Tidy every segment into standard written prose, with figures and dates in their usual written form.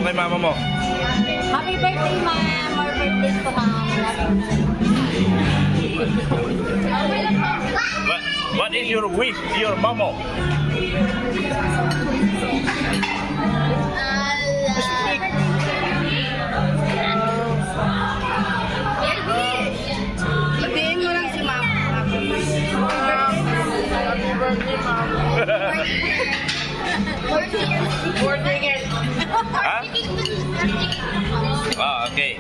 mo kay mama mo? Happy birthday, ma'am. More birthday to ma'am. What is your wish to your mama? Sabihin mo lang si ma'am. Happy birthday, ma'am. Ha? Ah, okay.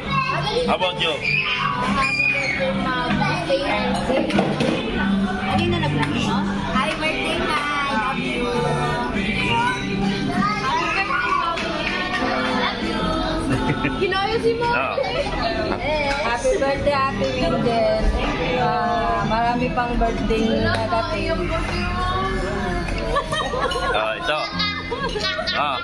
How about you? Happy birthday, ma'am. Stay healthy. Ano yung nalaglag mo? Happy birthday, ma'am. Love you. Ginaya si ma'am. No. Happy birthday, Ate Mingden. Marami pang birthday na dating. Ito. Ah.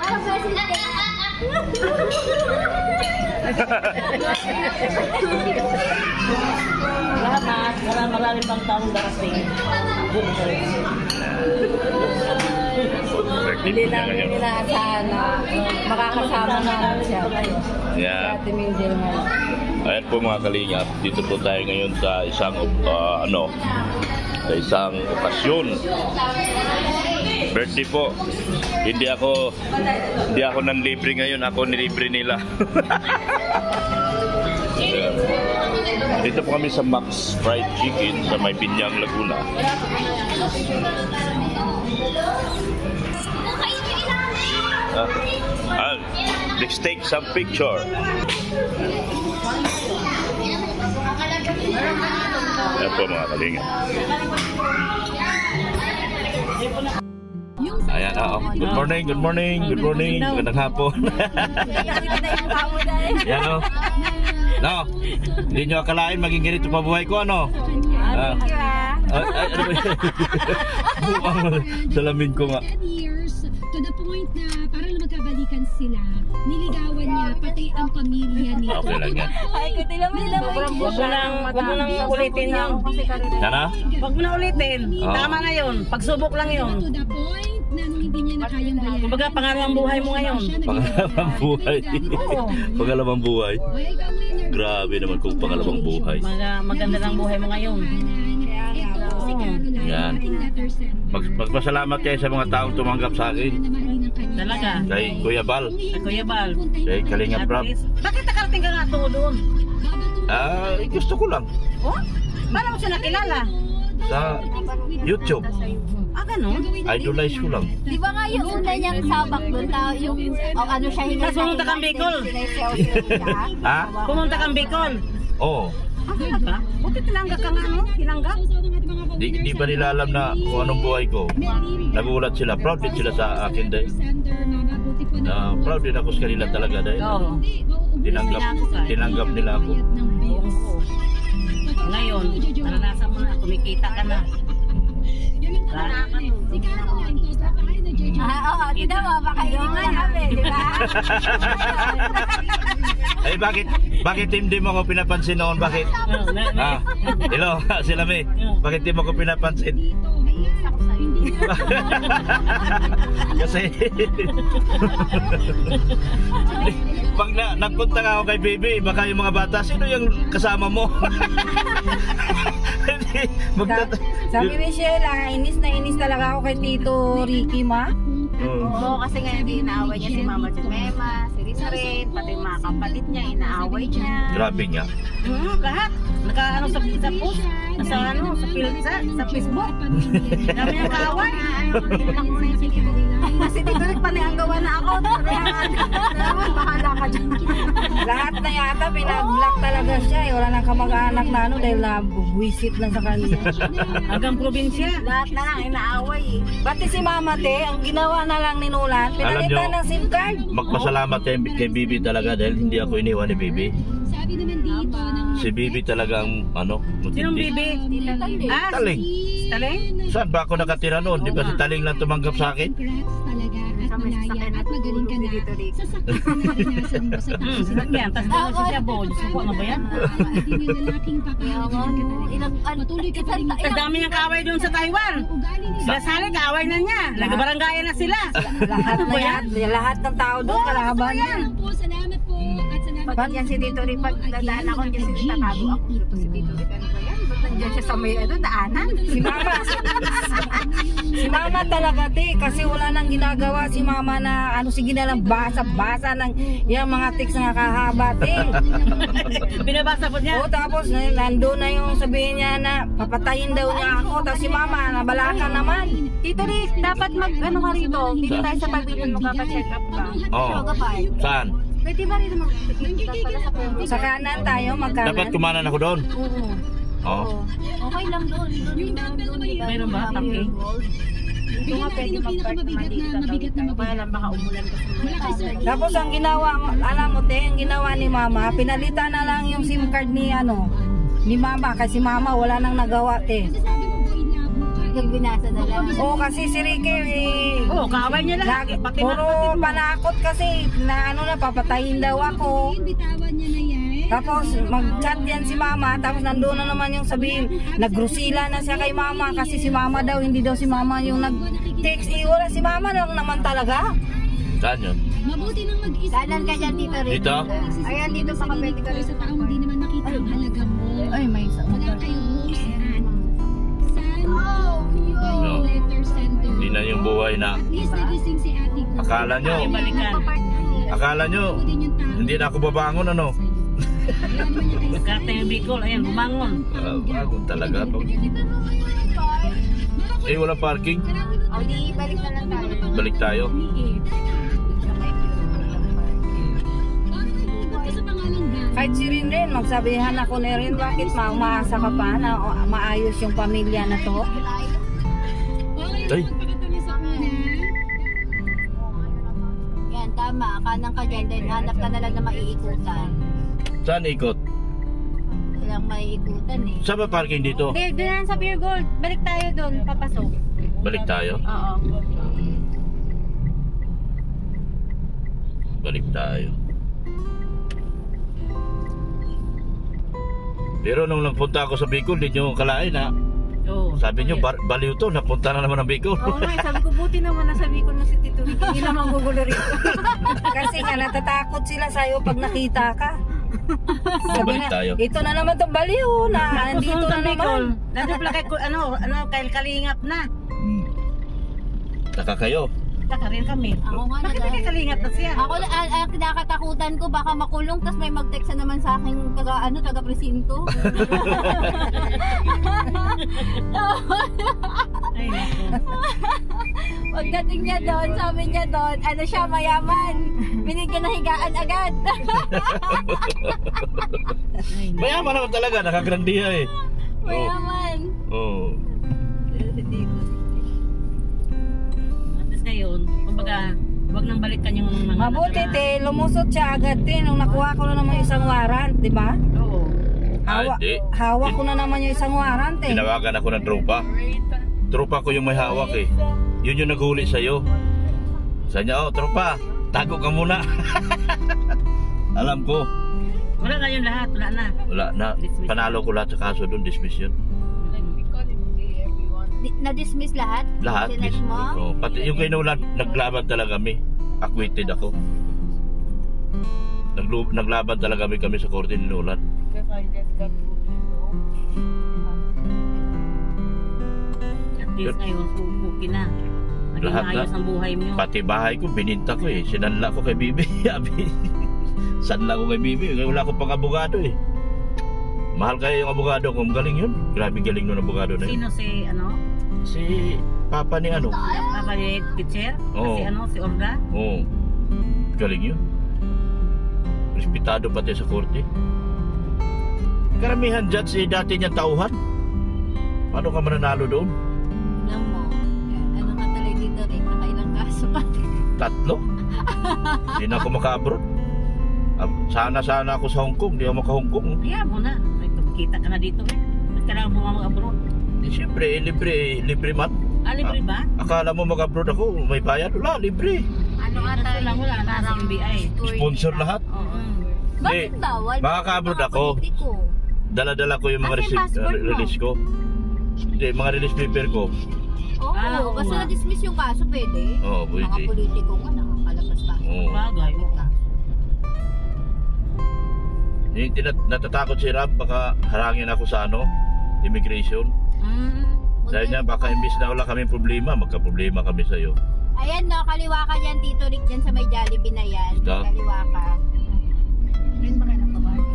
Salamat. Marami pang taong darating. Hindi namin inaasahan na makakasama namin siya. Yeah. Ate Mingden ngayon. Ayan po mga kalingap, dito po tayo ngayon sa isang sa isang okasyon. Birthday po. Hindi ako nanlibre ngayon, ako nilibre nila. Ayan. Dito po kami sa Max Fried Chicken sa May Binyang, Laguna. Let's take some picture. Ayan po mga kalingap. Ayan, good morning, good morning, good morning, magandang hapon. Yan o. No, hindi nyo akalain maging ganito pa buhay ko, ano? Ano ba yun? Buang salamin ko nga. To the point na parang magkabalikan sila, niligawan niya pati ang pamilya nito. Okay lang yan. Ay, kuti lang Huwag mo nang ulitin yun. Yana? Huwag mo na ulitin. Tama na yun. Pagsubok lang yun. To the point na nung hindi niya na kayang bayaran. Kumbaga, pangalawang buhay mo ngayon. Pangalawang buhay. Pangalawang buhay. Grabe naman kung pangalawang buhay. Maganda lang buhay mo ngayon. Yan. Magpasalamat kayo sa mga taong tumanggap sa akin. Talaga. Kay Kuya Bal. Kuya Bal. Kay Kalinga Prab. Bakit nakarating ka nga to doon? Gusto ko lang. Oh? Paano mo siya nakilala? Sa YouTube. Ganun? Idolize ko lang. Di ba nga yung una niyang sabak doon, yung ano siya hinga. Tapos pumunta kang Bicol. Ha? Pumunta kang Bicol. Oo. Talaga? Buti tilangga ka nga, no? Tilangga? Di ba nila alam na kung anong buhay ko? Nagulat sila. Proud din sila sa akin dahil. Proud din ako sa kanila talaga dahil. Oo. Tinanggap nila ako. Ngayon, naranasan mo na, kumikita ka na. Oo, kita mo, baka yung nga habi, di ba? Eh bakit hindi mo ako pinapansin noon? Bakit? Hello, sila May. Bakit hindi mo ako pinapansin? Kasi pag napunta ka ako kay Baby, baka yung mga bata, sino yung kasama mo? Sabi ni Sheila, inis na inis talaga ako kay Tito Ricky, ma. Oo, kasi nga hindi inaaway niya si Mama Jemema, si Risa rin, pati mga kapatid niya, inaaway niya. Grabe niya. Lahat. Naka-ano sa post, sa Facebook. Dami ang kaaway. Kasi dito rin paniagawa na ako. Bahala ka dyan. Lahat na yata, pinag-block talaga siya. Wala nang kamag-anak na ano dahil nabuwisit lang sa kanya. Hanggang probinsya. Lahat na lang inaaway eh. Pati si Mama Te, ang ginawa na lang ni Nulan, pinalitan ng SIM card. Magpasalamat kay Bibi talaga dahil hindi ako iniwan ni Bibi. Sabi naman dito Si Bibi talagang Sinong Bibi? Taling. Taling? Saan ba ako nakatira noon? Di ba si Taling lang tumanggap sa akin? Congrats talaga at malaya at magaling ka na sa sakit na naranasan mo sa taas. Sakyan, tas doon siya po. Diyos ko, ano ba yan? Patuloy ka pa rin. Ang dami niyang kaaway doon sa Taiwan. Sila Sally, kaaway na niya. Nagbarangayan na sila. Lahat na yan. Lahat ng tao doon, kalaban niya. Salamat po at salamat Pag yan si Tito Rick, pag dadaan ako, dyan si tatago ako. Ito si Tito Rick, ano ba yan? Ba't nandiyan siya sa may daanan? Si Mama. Si Mama talaga, te. Kasi wala nang ginagawa si Mama na sige na lang basa-basa ng yung mga text na nakahaba, te. Binabasa po niya. O tapos nandun na yung sabihin niya na papatayin daw niya ako. Tapos si Mama, nabalakan naman. Tito Rick, dapat ano ka rito? Dito tayo sa pagbilan, magpapacheck up ka. Oh. Saan? Pwede ba rito magpapacheck pala sa pagbilan? Sa kanan tayo, magkanan. Dapat kumanan ako doon. Oo. Oh. Okay lang doon. Mayroon ba? Parking? Ito nga pwede mag-park naman dito. Kaya lang baka umulan kasi. Tapos ang ginawa, alam mo te, ang ginawa ni Mama, pinalitan na lang yung SIM card ni ni Mama. Kasi Mama wala nang nagawa, te. sabi mo po inabo ka. Nagbinasa na lang. Oo, kasi si Ricky, Oo, kaaway niya lahat. lagi, Pati puro panakot kasi na papatayin daw ako. Bitawan niya na yan. Tapos mag-chat yan si Mama, tapos nandoon na naman yung sabihin, nagrusila na siya kay Mama kasi si Mama daw, hindi daw si Mama yung nag-text. Wala si Mama lang naman talaga. Saan yun? Mabuti nang mag-isip. Kanan ka dyan, Tito Rick. Dito? Ayan, dito baka pwede ka rin sa taong hindi naman makita ang halaga mo. Ay, may isa. Wala kayong host at San No. Letter Center. Hindi na yung buhay na. At least nagising si ate ko. Akala nyo, Balikan. akala nyo, hindi na ako babangon ano? Nagkarte yung Bicol. Ayan, bumangon. Bagon talaga to. Eh, walang parking. O, di balik na lang tayo. Balik tayo. Kahit si Rin, magsabihan ako ni Rin, bakit umaasa ka pa na maayos yung pamilya na to? Ay. Yan, tama. Kanang ka dyan. Then, hanap ka na lang na maiikutan. Saan ikot? Walang maiikutan eh. Saan ba parking dito? Babe, doon lang sa Beer Gold. Balik tayo doon. Papasok. Balik tayo? Oo. Balik tayo. Pero nung nagpunta ako sa Bicol, di nyo kalain na. Oo. Sabi nyo, baliw to, napunta na naman ang Bicol. Oo nga, sabi ko, buti naman nasabi ko na si Tito Rick. Hindi naman gugulo rito. Kasi nga natatakot sila sa'yo pag nakita ka. Balik tayo. Ito na naman itong baliw na nandito na naman. Dati pala kay, kay Kalingap na. Taka kayo. Taka rin kami. Ako nga Bakit na kay Kalingap na siya? Ako ang kinakatakutan ko baka makulong tas may mag-text na naman sa akin taga presinto. Ay, naku. Pagdating niya doon, sabi niya doon, ano siya, mayaman. Binigyan ng higaan agad. Ay, naku. Mayaman naman talaga, nakagrandiya eh. Mayaman. Oo. Tapos ngayon, kumbaga, huwag nang balikan yung mga Mabuti te, lumusot siya agad te nung nakuha ko na naman isang warrant, di ba? Oo. Hindi. Hawak ko na naman yung isang warrant eh. Tinawagan ako ng tropa. Tropa ko yung may hawak eh. Yun yung naghuli sa'yo. Sabi niya, oh tropa, tago ka muna. Alam ko. Wala na yun lahat, wala na. Wala na. Panalo ko lahat sa kaso doon, dismiss yun. Na-dismiss lahat? Lahat. Sinet mo? Oh, pati yung kay Nolan, naglaban talaga kami. Acquitted ako. Naglaban talaga kami sa korte ni Nolan. At least ngayon, subuki na. Naging Lahat na. maayos ang buhay mo. Pati bahay ko, bininta ko eh. Sinanla ko kay Bibi. Sanla ko kay Bibi. Wala ko pang abogado eh. Mahal kaya yung abogado ko. Galing yun. Grabe galing nun abogado na yun. Sino si, Si Papa ni ano. Papa ni Teacher? Oo. Si Orga? Oo. Galing yun. Respetado pati sa korte. Karamihan judge dati niyang tauhan. Paano ka mananalo doon? Alam mo, ano ka talaga dito rin? Nakailang kaso ka. 3. Hindi na ako maka-abroad. Sana ako sa Hong Kong. Hindi ako maka-Hong Kong. Kaya mo na. May kita ka na dito eh. Ba't kailangan mo mag-abroad? Siyempre, libre man. Libre ba? Akala mo mag-abroad ako, may bayad? Wala, libre. Ano ka talaga? lang wala na sa MBI. Sponsor lahat. Oo. Bakit bawal? Makaka-abroad ako. Politiko. Dala-dala ko yung mga Kasi passport mo. release ko. Hindi, mga release paper ko. Oo, Oo basta nga. na-dismiss yung kaso, pwede. Oo, Mga pwede. politiko nga, nakakalabas pa. Oo. Bagay. Yung natatakot si Rab, baka harangin ako sa immigration. Sabi niya, baka imbis na wala kaming problema, magka-problema kami sa'yo. Ayan no, kaliwa ka dyan, Tito Rick, dyan sa may Jollibee na yan. Ito? Kaliwa ka. Ngayon ba kayo nagbabayad?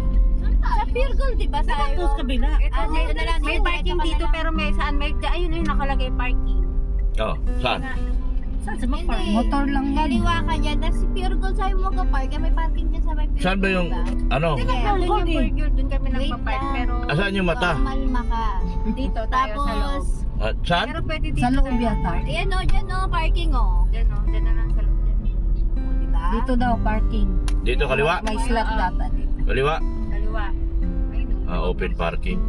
Sa Pure Gold, di ba? Sa Tapos kabila. Ah, may, na lang, May parking dito pero may saan may ayun ayun nakalagay parking. Oh, saan? Saan sa mag-park? Hindi. Motor lang yun. Kaliwa ka dyan, tapos si Pure Gold sa'yo mo ka-park, may parking dyan sa may Pure Saan ba Gold, yung, diba? ano? Sige, Doon yung burger, doon kami Wait nagpa-park lang. pero Asan yung mata? Malma ka. dito tayo sa loob. Tapos, Saan? Pero pwede dito Sa loob tayo yata. mag-park. ayan o, dyan o, parking o. Dyan o, dyan na lang sa loob dyan. O, diba? Dito daw parking. Dito kaliwa? May slot data dito. Kaliwa? Kaliwa. Ayun o. Open parking.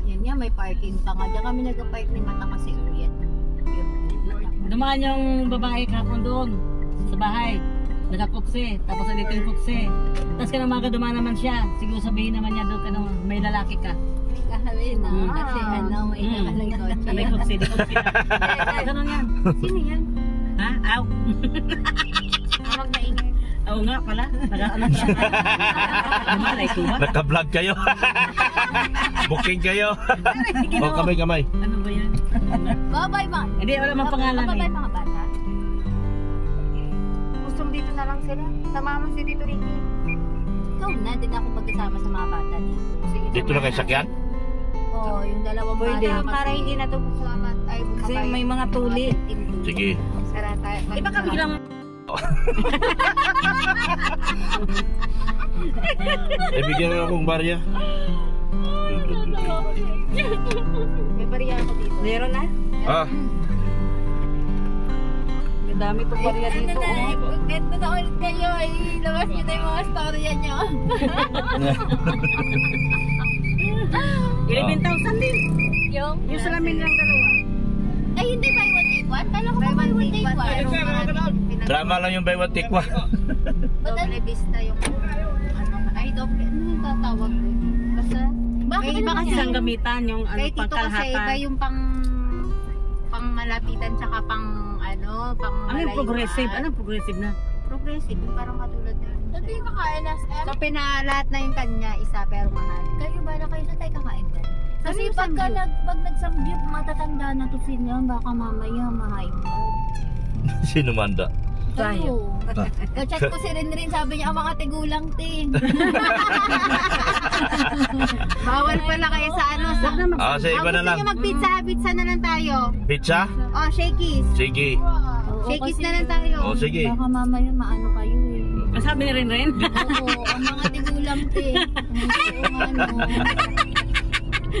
Yan nga, may parking pa nga. Diyan kami nag-park ni Mata kasi uyan. Dumaan yung babae kahapon doon sa bahay. Nagkakukse, tapos dito yung kukse. Tapos kanamaga dumaan naman siya. Siguro sabihin naman niya doon, ano, may lalaki ka. Kahali na. Kasi ano, may nakalay kotse. May kukse, di kukse. Ganun yan. Sino yan? Ha? Aw. Tawag na ingay. Oo nga pala. Ano siya? Malay ko ba? Naka-vlog kayo. Booking kayo. O, kamay. Ano ba yan? Babay mga. Hindi, wala mang pangalan Babay eh. mga bata. Gustong dito na lang sila. Sama mo si Tito Ricky. Ikaw na, din ako magkasama sa mga bata dito. Sige, Dito na kayo sakyan? Oo, yung dalawang Pwede. bata. Para hindi na ito sumama. Ay, Kasi bumabay. may mga tuli. Sige. Sara tayo. Iba ka biglang Bigyan mo akong barya. May bariya ako dito. Meron na? Ah, May dami itong barya dito. Oh. Ito na ulit kayo. Ilabas nyo na yung mga storya nyo. 11,000 din. Yung salamin lang dalawa. Ay, hindi buy one take one? Kala ko ba buy one take one? Pero marami drama lang yung buy one take one. Doble vista yung ano. Ay, doble. Ano yung tatawag? Basta. Bakit May iba kasi Isang gamitan yung ano, kay Tito kasi iba pangkalahatan. yung pang malapitan tsaka pang Ano yung malayuan. progressive? Anong progressive na? Progressive, yung parang katulad na. Ito yung kakain SM? So, pinalahat na yung kanya, isa pero mahal. Kayo ba na kayo sa tayo kakain ba? Kasi yung pag samgyup? nagsamgyup, matatanda na to sila, baka mamaya ma-high blood. Sino manda? Tayo. Kachat ko si Rin, sabi niya, ang mga tigulang ting. Bawal pala kayo sa ano. Sa, Ah, sa iba na lang. Gusto nyo mag-pizza na lang tayo. Pizza? Oh, shakies. Sige. Shakies na lang tayo. O, sige. Baka mamaya maano kayo eh. Ang sabi ni Ren? Oo, ang mga tigulang ting. Oo, ano.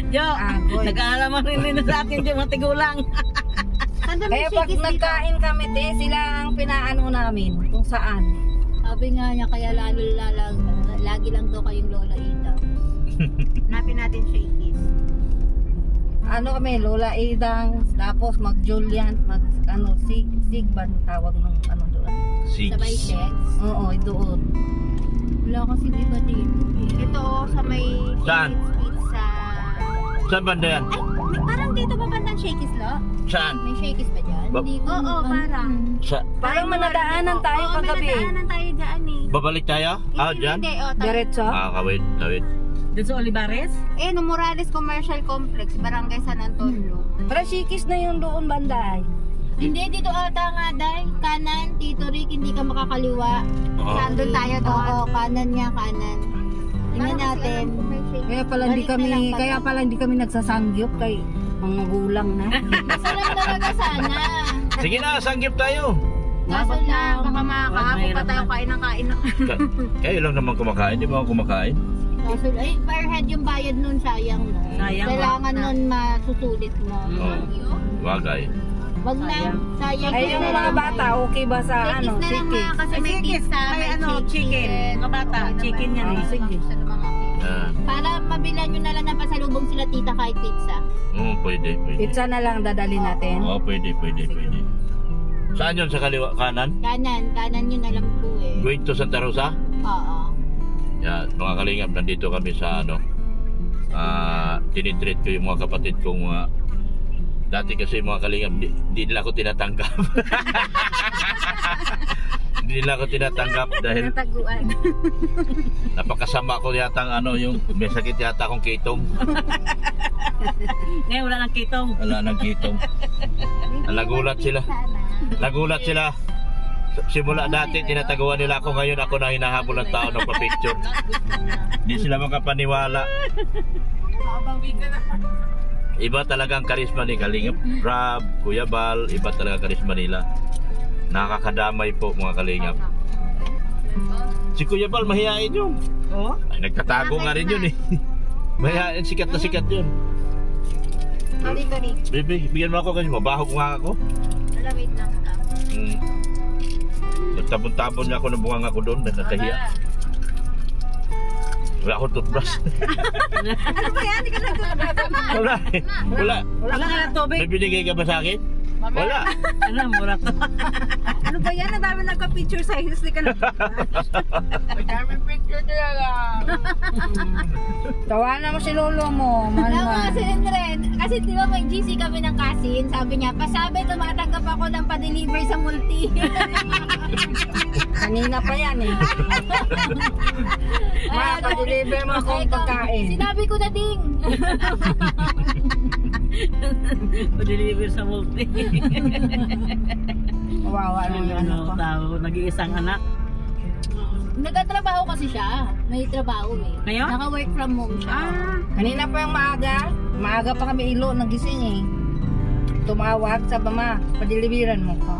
Jo, Agoy. nag-aalaman rin sa akin yung mga tigulang. Saan ba may Kaya pag shakies dito? nagkain kami, sila ang pinaano namin kung saan. Sabi nga niya, kaya lagi lang daw kayong Lola Ita. Hanapin natin shakies. Ano kami, Lola Edang, tapos mag-Julian, Sigban tawag ng ano doon. Sabay Six. checks. Oo, doon. Wala kasi di ba dito? Ito sa may Saan? pizza. Saan banda yan? Ay, may parang dito ba bandang shakies, lo? Saan? May shakies ba dyan? Ba- Hindi ko. Oo, parang. Sa Parang manadaanan tayo Oo, kagabi. may nadaanan tayo dyan eh. babalik tayo? Ah, Hindi, dyan? Hindi, oh, Diretso? Ah, kawit. Doon sa Olivares? Eh, no, Morales Commercial Complex, Barangay San Antonio. Pero sikis na yung doon banda ay. Hindi, dito ata nga, Day. Kanan, Tito Rick, hindi ka makakaliwa. Oo. Saan doon tayo doon? Oo, kanan niya, kanan. Tingnan natin. Kaya pala hindi kami nagsasangyup kay mga gulang na. Masarap talaga sana. Sige na, sanggip tayo. Kaso lang, Baka makakahapon pa tayo kain ng kain. Kayo lang naman kumakain, di ba ako kumakain? kaso, ay, per head yung bayad nun, sayang no. Sayang, Kailangan nun masusulit mo. Oo. Bagay. Wag na, sayang. Ay yung mga bata, okay ba sa Sikis ano? na lang Sikis. mga kasi may Sikis. pizza, May may ano, chicken. Mga bata, chicken yan eh. Sige. Ah, Para mabilan nyo na lang na pasalubong sila tita kahit pizza. pwede. Pizza na lang dadali natin. Oo, pwede. Saan yun? Sa kaliwa, kanan? Kanan yun alam ko eh. Going to Santa Rosa? Oo. Yan, mga kalingap, nandito kami sa tinitreat ko yung mga kapatid kong dati kasi mga kalingap, di nila ako tinatanggap. Hindi nila ako tinatanggap dahil Nataguan. napakasama ko yata yung may sakit yata akong kitong. Ngayon wala nang kitong. Wala nang kitong. Nagulat sila. Nagulat sila. Simula dati tinataguan nila ako, ngayon ako na hinahabol ng tao ng pa-picture. Hindi sila makapaniwala. Iba talagang karisma ni Kalingap Rab, Kuya Bal, iba talaga karisma nila. Nakakadamay po mga Kalingap. Si Kuya Bal mahihain yun. Oo. Ay, nagtatago nga rin yun eh. Mahihain, sikat na sikat yun. Kali. Baby, bigyan mo ako kasi mabaho ko nga ako. Wala, wait lang. Nagtabon-tabon niya ako ng bunganga ko doon, nagkakahiya. Wala akong toothbrush. Ano ba yan? Hindi ka nagtutulog. Wala eh. Wala. Wala ka na tubig. May binigay ka ba sa akin? Wala. Ano, mura to. Ano ba yan? Ang dami nagka-picture sa hilis. Hindi ka nagtutulog. Dami picture talaga. Tawanan mo si lolo mo, Alam mo man. kasi Ren, kasi di ba may GC kami ng kasin, sabi niya, pasabi tumatanggap ako ng pa-deliver sa multi. Kanina pa yan eh. Pa-deliver mo akong pagkain. Sinabi ko na ding. Pa-deliver sa multi. Kawawa na yung anak ko. Tao, nag-iisang anak. Nagtatrabaho kasi siya. May trabaho eh. Ngayon? Naka-work from home siya. Kanina pa yung maaga. Maaga pa kami ilo, nagising eh. Tumawag, sabi ma, padeliveran mo ko.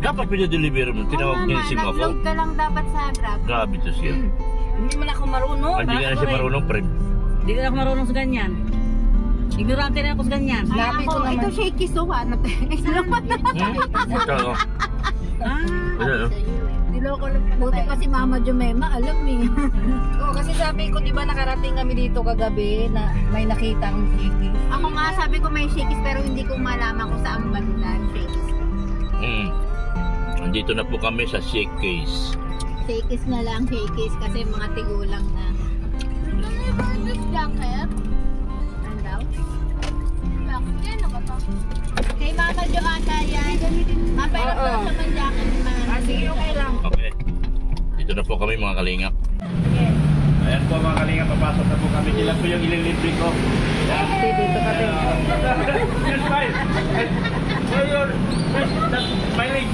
Dapat pinadeliver mo. Tinawag niya si mo ako. Nag-load ka lang dapat sa Grab. Grabe to siya. Hindi man ako marunong. Hindi nga na siya marunong pa rin. Hindi na ako marunong sa ganyan. Ignorante na ako sa ganyan. Sinabi ko naman. Ito shaky so hanap. Isa lang pa. Ito ako. Ano? Niloko lang. Buti pa si Mama Jumema, alam eh. Oo, kasi sabi ko, di ba nakarating kami dito kagabi na may nakitang chicken. Ako nga sabi ko may shakies pero hindi ko malaman kung saan banda yung shakies. Andito na po kami sa shake case. Shakies na lang, shakies, kasi mga tigulang na. Jacket? Ano daw? Jacket? Ano ba to? Kay Mama Joanna yan. Mapayot Oo. ko sa man jacket man. Sige, okay lang. Okay. Dito na po kami mga kalingap. Ayan po mga kalingap, papasok na po kami. Sila po yung ililibre ko. Yan. Dito kami. Yes, fine. That's smiling.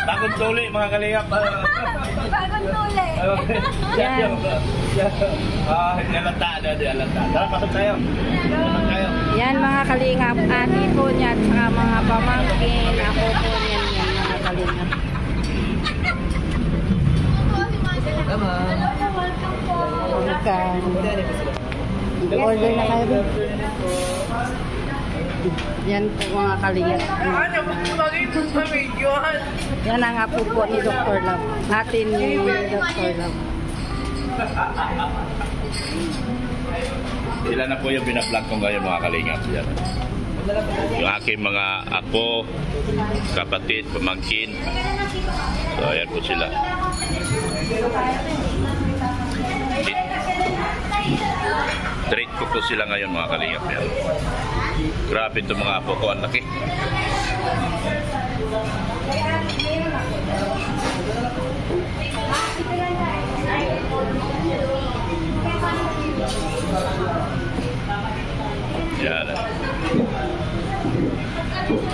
Takot tuli mga kalingap. Bagong tuli. Yan. Alata. Tara, pasok tayo. Pasok tayo. Yan mga kalingap, ani po niya at saka mga pamangkin. Ako po niyan mga kalingap. Welcome. Order na kayo. Yan po mga kalingap. Yan ang apo po ni Dr. Love. Natin ni Dr. Love. Sila na po yung binablog ko ngayon mga kalingap. Yan. Yung aking mga apo, kapatid, pamangkin. So ayan po sila. Treat ko po sila ngayon mga kalingap. Yan. Grabe itong mga apo ko, ang laki. Yan.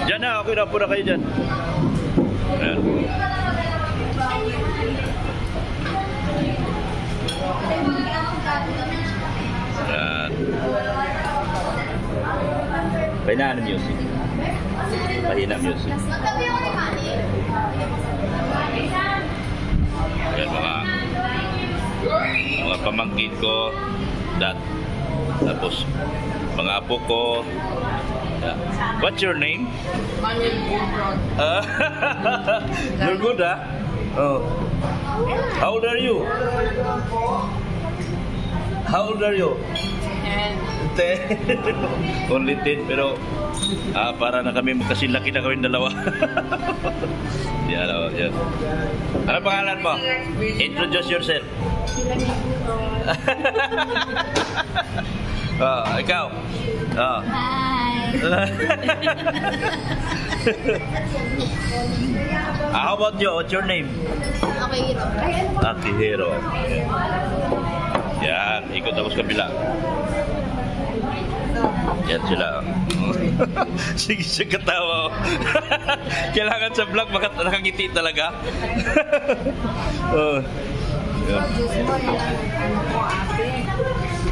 Diyan na, okay na po na kayo dyan. Ayan. Ayan. Pahina music. Pahina music. Ayan mga pamangkin ko. Tapos mga apo ko. Yeah. What's your name? You're good, huh? Oh. How old are you? How old are you? 10. Only 10, pero para na kami magkasilaki na kami dalawa. Yan, yan. Ano pangalan mo? Introduce yourself. Ikaw. Hi. How about you? What's your name? Okay, Akihiro. Yan, ikot ako sa kabila. Yan sila. Sige siya katawa. Kailangan sa vlog nakangiti talaga. Yeah.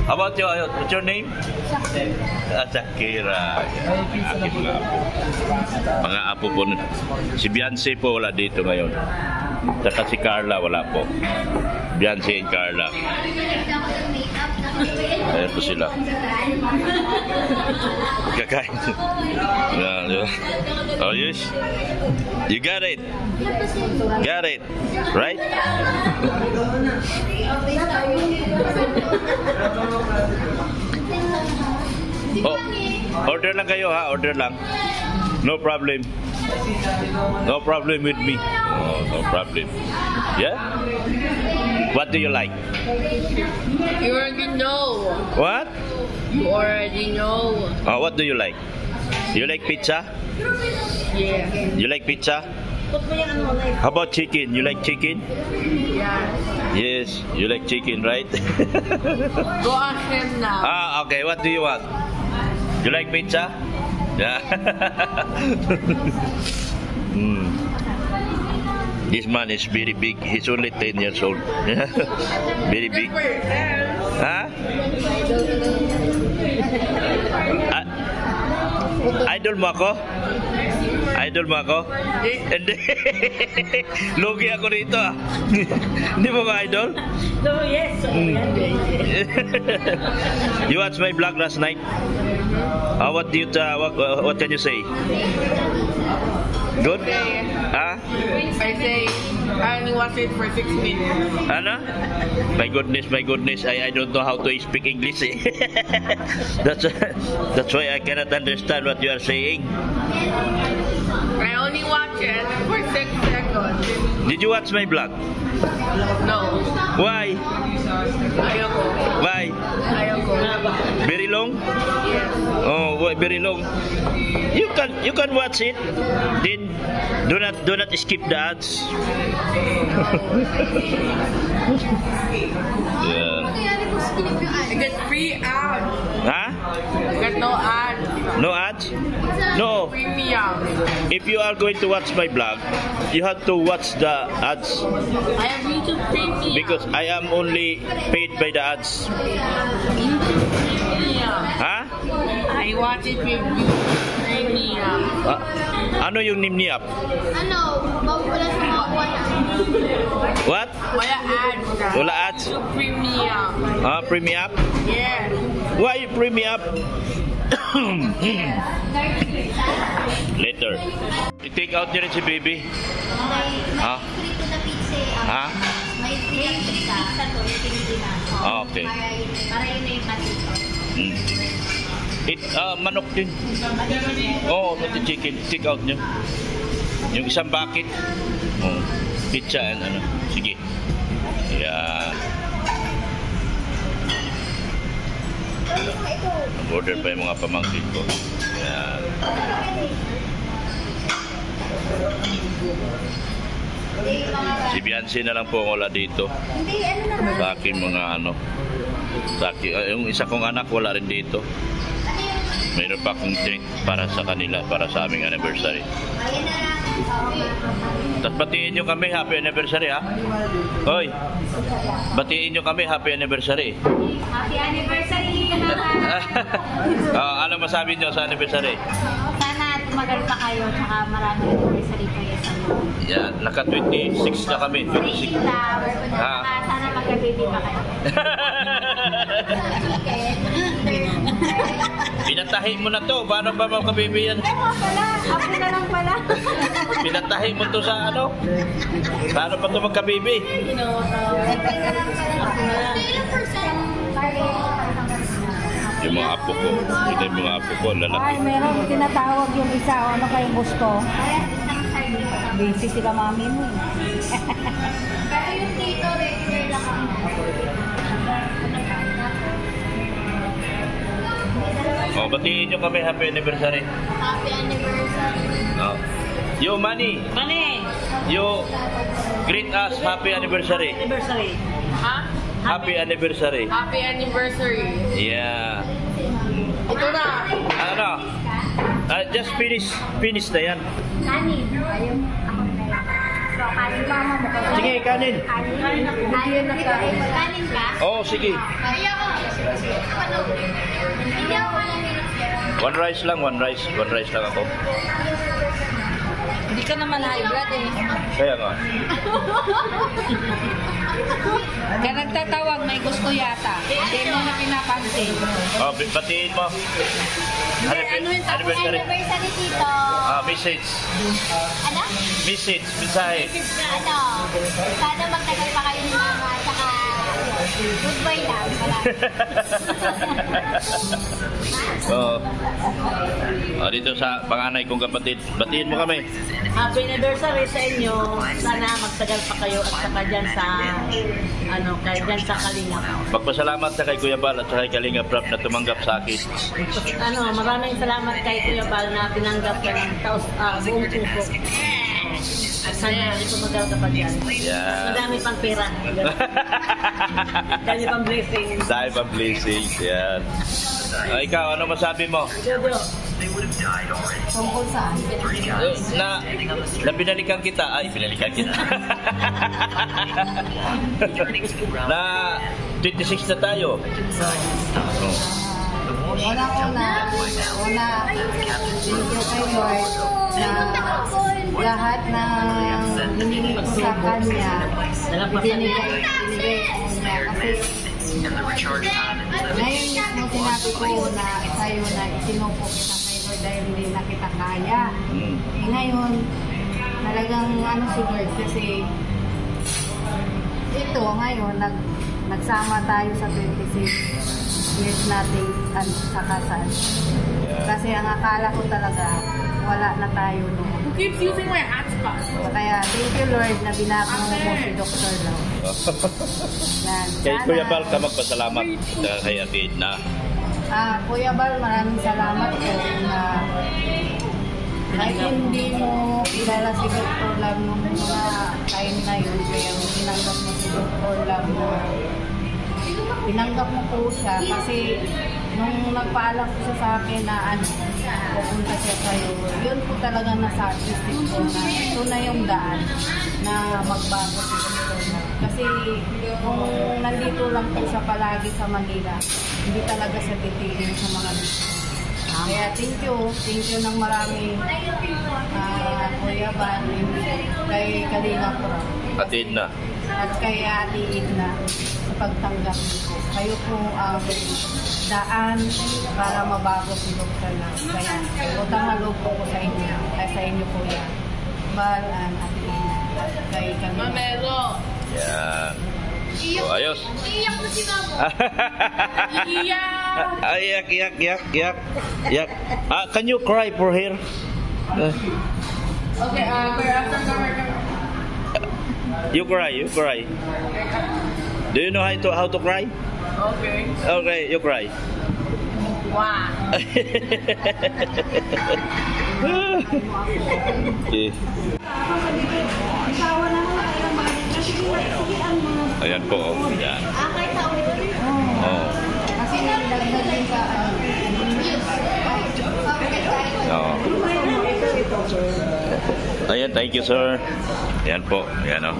How about you? What's your name? Shakira. Aking mga apo. Mga apo po. Si Beyonce po wala dito ngayon. Saka si Carla wala po. Beyonce and Carla. Ayan po sila. Kakain. Oh yes. You got it. Got it. Right? Oh, order lang kayo ha, order lang. No problem. No problem with me. Oh, no problem. Yeah? What do you like? You already know. What? You already know. Oh, what do you like? You like pizza? Yeah. You like pizza? How about chicken? You like chicken? Yeah. Yes, you like chicken, right? Go ask him now. Okay, what do you want? You like pizza? Yeah. This man is very big. He's only 10 years old. Very big. Huh? Idol mo ako? Idol mo ako? Hindi. Lugi ako rito ah. Hindi mo ba idol? No, yes. You watched my vlog last night? What can you say? Good? Huh? I say I only watch it for 6 minutes. Ano? My goodness. I don't know how to speak English. That's why I cannot understand what you are saying. I only watch it for 6 seconds. Did you watch my vlog? No. Why? Ayoko. Why? Ayoko. Very long? Yes. Oh, why very long? You can watch it. Then do not skip the ads. Yeah. I get free ads. Huh? I get no ads. No ads? No. Premium. If you are going to watch my vlog, you have to watch the ads I have YouTube Premium. because I am only paid by the ads. YouTube Premium. Huh? I watch it with YouTube Premium. Ano yung nimniap? Ano? Wala sa mga wala. What? Wala ads. Wala ads? YouTube Premium. Premium? Yes. Why premium? Later. I-take out niyo rin si baby. Ha? Free to the pizza. Ha? May free pizza. Sa to, hindi na. Okay. Para yun na yung patito. Manok din. Oo, pati chicken. Take out niyo. Yung isang bucket. Oh, pizza and ano. Sige. Yan. Order pa yung mga pamangkin ko. Yan. Si Beyonce na lang po wala dito. Hindi, ano naman. Sa akin mga ano. Sa akin, yung isa kong anak wala rin dito. Mayroon pa akong treat para sa kanila, para sa aming anniversary. Ayan na lang. Tapos batiin nyo kami, happy anniversary ha. Hoy, batiin nyo kami, happy anniversary. Happy anniversary! Ano masabi nyo sa anniversary? Sana tumagal pa kayo, tsaka maraming anniversary kayo sa mga. Yan, naka 26 na kami. 26. Sana magka-baby pa kayo. Pinatahi mo na to, paano ba magka-baby yan? Ako na lang pala. Pinatahi mo to sa ano? Paano pa to magka-baby? Yung mga apo ko, ito yung mga apo ko, lalaki. Ay, meron tinatawag yung isa. Ano kayong gusto? Busy sila mami mo. yung dito, regular lang ako. Oh, batiin nyo kami happy anniversary. Happy anniversary. Oh. Yo, Manny, Mani! you greet us happy anniversary. Anniversary. Ha? Happy anniversary. Happy anniversary. Yeah. Ito na. Ano? Just finish na yan. Kanin. Ayun. Ako na yan. So, kanin mama mo. Sige, kanin. Kanin ako. Ayun na kanin. Kanin ka? Oh, sige. Hindi ako. Ano? Hindi ako kanin. One rice lang ako. Hindi ka naman high blood eh. Kaya nga. Kaya nagtatawag, may gusto yata. Hindi mo na pinapansin. Oh, batiin mo. Anniversary. Anniversary dito. Message. Ano? Mensahe. Ano? Sana magtagal pa kayo ni mama. Tsaka, goodbye lang. Oo. Dito sa panganay kong kapatid. Batiin mo kami. Happy anniversary sa inyo. Sana magtagal pa kayo at saka dyan sa dyan sa Kalinga. Magpasalamat sa kay Kuya Bal at sa kay Kalinga Prab na tumanggap sa akin. Maraming salamat kay Kuya Bal na tinanggap ka ng buong puso. At sana tumagal ka pa dyan. Yeah. Madami pang pera. Dami pang blessings. Dahil pa blessings. Yan. Ikaw, ano masabi mo? Jojo. Tungkol saan? Na binalikan kita. Ay, binalikan kita. Na 26 na tayo. Una, thank you kay Lord na lahat ng hiningi ko sa Kanya, binigay ko niya. Kasi ngayon mismo sinabi ko na sa'yo na isinuko kita kay Lord dahil hindi na kita kaya. Ngayon, talagang si Lord kasi ito ngayon, nagsama tayo sa 26 years natin sa kasal. Kasi ang akala ko talaga, wala na tayo noon. Who keeps using my hotspot? Kaya thank you Lord na binago mo si Dr. Lau. Yan. Kay Kuya Bal ka magpasalamat kay Ate Edna. Kuya Bal, maraming salamat po na kahit hindi mo kilala si Dr. Lau nung mga time na yun, kaya tinanggap mo si Dr. Lau na tinanggap mo po siya kasi nung nagpaalam po siya sa akin na pupunta siya sa'yo, yun po talaga nasa-artistic ko na ito na yung daan na magbago si Dr. Lau. Kasi kung nandito lang po siya palagi sa Manila, hindi talaga siya titigil sa mga dito. Kaya thank you ng marami Kuya Van, kay Kalinga Prab. Ate Edna. At kay Ate Edna sa pagtanggap ko. Kayo po ang daan para mabago si Dr. Lau. Kaya utang na loob ko sa inyo. Ay sa inyo po yan. Bal and Ate Edna. Kay Kalinga. Mamelo. Yan. So, ayos. Iiyak mo si mama. Iyak. Yak. Can you cry for her? Okay, after camera. You cry. Do you know how to cry? Okay. Okay, you cry. Wow. Okay. Ayan po. Yan. Kahit sa ulit. Oh. Kasi nilagdag din sa Oh. Ayan, thank you sir. Yan po. Yan o.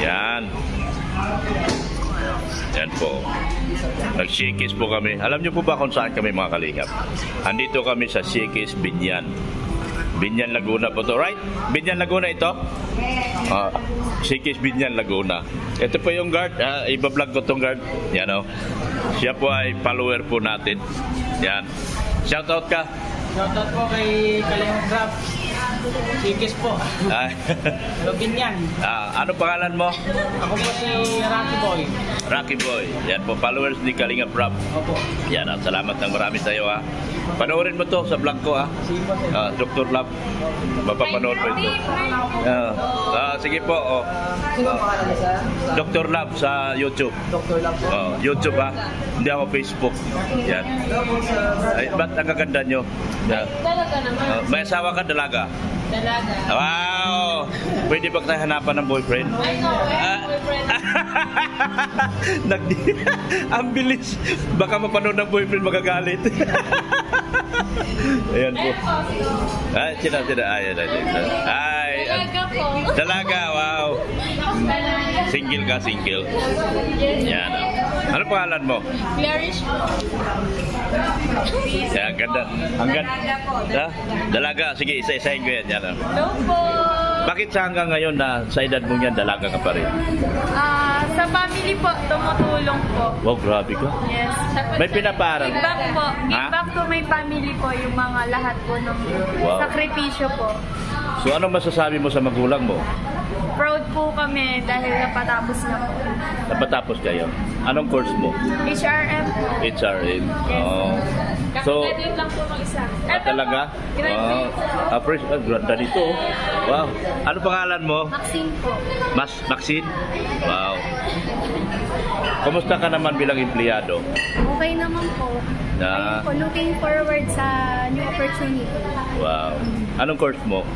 Yan. Yan po. Nag-shakis po kami. Alam niyo po ba kung saan kami mga kalingap? Andito kami sa Shakis Binyan. Binyan Laguna po to, right? Binyan Laguna ito? Shakis Binyan Laguna. Ito po yung guard. Iba-vlog ko tong guard. Yan o. Siya po ay follower po natin. Yan. Shoutout ka. Shoutout po kay Kalinga Prab. Sikis po. Ah, Login yan. ano pangalan mo? Ako po si Rocky Boy. Rocky Boy. Yan po, followers ni Kalinga Prab. Opo. Yan, salamat ng marami sa iyo ha. Panoorin mo to sa vlog ko ha. Sige po, sir. Dr. Love. Mapapanood mo ito. Sige po. Sino ang pangalan niya, sir? Dr. Love sa YouTube. Dr. Love po. YouTube ha. Hindi ako Facebook. Yan. Ay, ba't ang gaganda nyo? Yan. Talaga naman. May asawa ka, dalaga? Dalaga. Wow! Pwede ba tayo hanapan ng boyfriend? Ay, no. Boyfriend. Ang bilis. Baka mapanood ng boyfriend magagalit. Ayan po. Ay, sila. Ayan. Ay. Dalaga po. Dalaga, wow. Single ka, single. Yan. Ano pangalan mo? Flourish po. Yan, ganda. Ang ganda. Dalaga. Sige, isa-isahin ko yan. Yan. Hello po. Bakit sa hanggang ngayon na sa edad mo yan, dalaga ka pa rin? Sa family po, tumutulong po. Wow, grabe ka. Yes. May pinaparal. Give back po. Ha? Give back to my family po yung mga lahat po ng Wow. sakripisyo po. So, anong masasabi mo sa magulang mo? Proud po kami dahil napatapos na po. Napatapos kayo. Anong course mo? HRM po. HRM. Oh. So, Graduate lang po mag-isa. talaga? Ganda dito. Wow. Ano pangalan mo? Maxine po. Maxine? Wow. Kumusta ka naman bilang empleyado? Okay naman po. Na, Ayun po, looking forward sa new opportunity. wow. Anong course mo?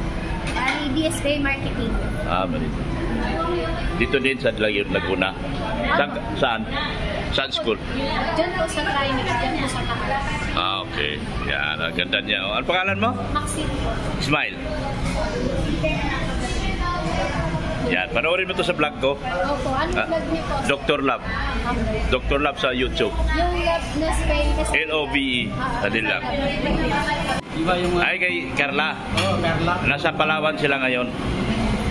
BSK Marketing. Malito. Dito din sa Laguna. Saan? Saan school? Diyan po sa Trinix, diyan po sa Taal. Okay. Yan, ang ganda niya. Ano pangalan mo? Maxine po. Smile. Yan, panoorin mo to sa vlog ko. Opo, anong vlog niyo po? Dr. Love. Dr. Love sa YouTube. Yung love na spell kasi... L-O-V-E. Adil lang. Iba yung... Ay, kay Carla. Carla. Nasa Palawan sila ngayon.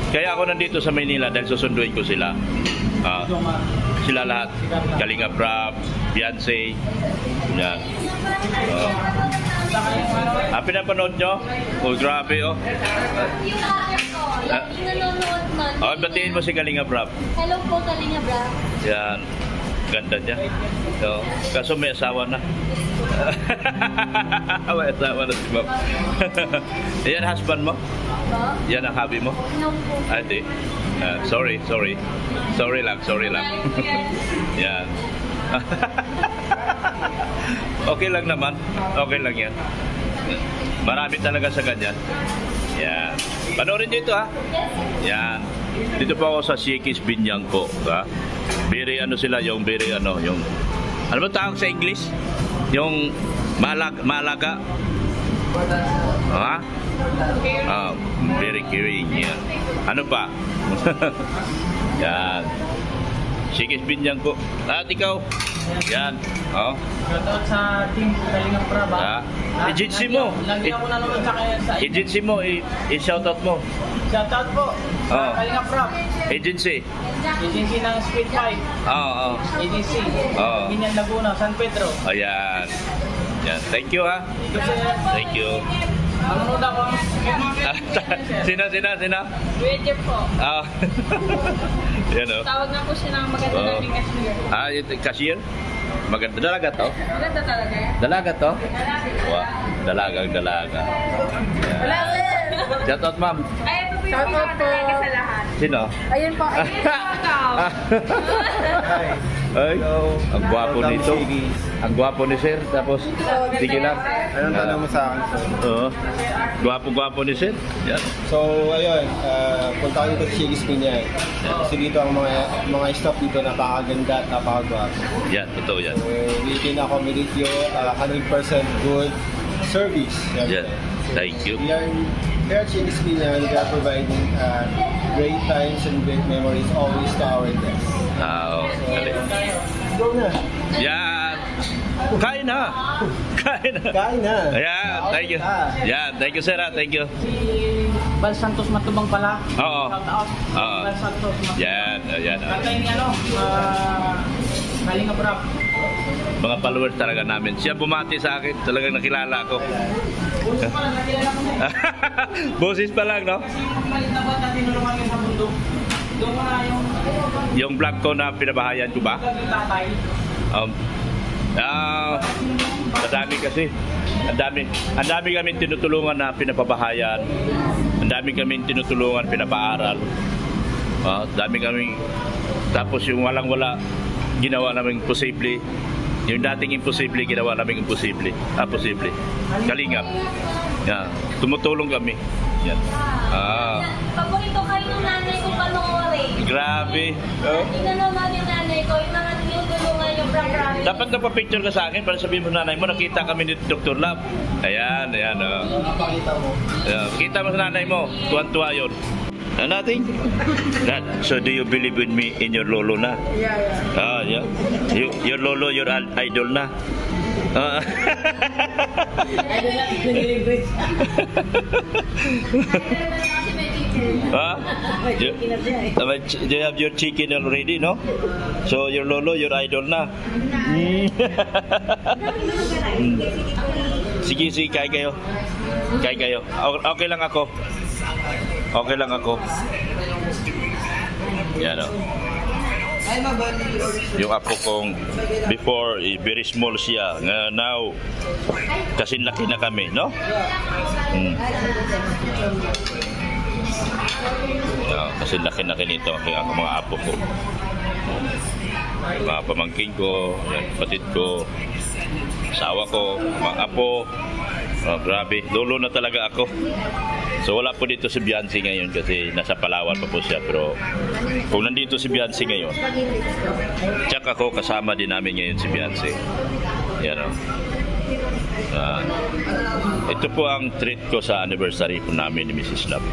Kaya ako nandito sa Maynila dahil susunduin ko sila. Sila lahat. Kalinga Prab, Beyonce. Yan. Pinapanood nyo? Oh, grabe oh. Batiin mo si Kalinga Prab. Hello po, Kalinga Brab. Yan. Ganda niya. So, kaso may asawa na. May asawa na si Bob. Yan husband mo? Yan ang hobby mo? No po. Hindi. Sorry. Sorry lang. Yan. Okay lang naman. Okay lang yan. Marami talaga sa ganyan. Yan. Panoorin nyo ito ha. Yan. Dito po ako sa Shakey's Binyangko. Ha? Very sila, yung ano ba tawag sa English? Yung malaga. Ha? Very caring. Yan. Ano pa? Yan. Shakey's Binyangko. At ikaw? Yan. Shoutout sa team Kalinga Prab. Agency mo. Lagi ako nanonood sa kanya sa Agency mo. I-shoutout mo. Shoutout po sa Kalinga Prab. Agency. Agency ng Speed 5. Agency. Binyan Laguna, San Pedro. Ayan. Yan. Thank you ha. Thank you. Nanonood ako. Sina? Kuya Jeff po. Yan o. Tawag na po siya ng maganda naming cashier. Ito cashier? Maganda. Dalaga to? Maganda talaga yan. Dalaga to? Wow. Dalaga. Wala sir. Shout out ma'am. Ay, ito po yung mga talaga sa lahat. Sino? Ayun po. Ayun po ikaw. Ay, ang gwapo nito. Ang gwapo ni sir. Tapos, sige lang. Anong tanong mo sa akin? Oo. Gwapo ni sir. Yan. So, ayun, punta ko dito sa Shakey's Binyan. Kasi dito ang mga staff dito napakaganda at napakagwapo. Yan, totoo yan. So, we can accommodate you 100% good service. Yan. Thank you. We are here at Shakey's Binyan. We are providing great times and great memories always to our guests. Galing. Go na! Yan. Kain na. Kain na! Ayan, thank you. Yan, thank you sir. Thank you. Si Bal Santos Matubang pala. Oo. Shoutout. Bal Santos Matubang. Yan. Tatay ni Kalinga Prab. Mga followers talaga namin. Siya bumati sa akin, talagang nakilala ko. Boses pa lang, nakilala ko mo. Boses pa lang, no? Kasi yung malit na bata, tinulungan yung sa bundok. Doon mo na Yung vlog ko na pinabahayan ko ba? yung tatay. Madami kasi. Ang dami kami tinutulungan na pinapabahayan. Ang dami kami tinutulungan pinapaaral. Dami kami. Tapos yung walang-wala, ginawa namin posible. Yung dating imposible, ginawa namin imposible. Posible. Kalingap. Yan. Tumutulong kami. Yan. Paborito kayo ng nanay ko panoorin. Grabe. Inanood yung nanay ko, yung mga tinutulungan yung program. Dapat napapicture ka sa akin para sabihin mo nanay mo, nakita kami ni Dr. Love. Ayan. Napakita mo. Kita mo sa nanay mo, tuwan-tuwa yun. Nothing? So do you believe in me, in your lolo na? Yeah. Yeah. Your lolo, your idol na? Do you have your chicken already, no? So your lolo, your idol na? Sige, kain kayo. Kain kayo. Okay lang ako. Okay lang ako. Yan o. Yung apo kong before, very small siya. Now, kasing laki na kami, no? Kasing laki na kinito ang mga apo ko. Mga pamangkin ko, kapatid ko, asawa ko, mga apo. Grabe, lolo na talaga ako. So wala po dito si Biancy ngayon kasi nasa Palawan pa po siya. Pero kung nandito si Biancy ngayon, tsak ako, kasama din namin ngayon si Biancy. Yan o. Ito po ang treat ko sa anniversary po namin ni Mrs. Love.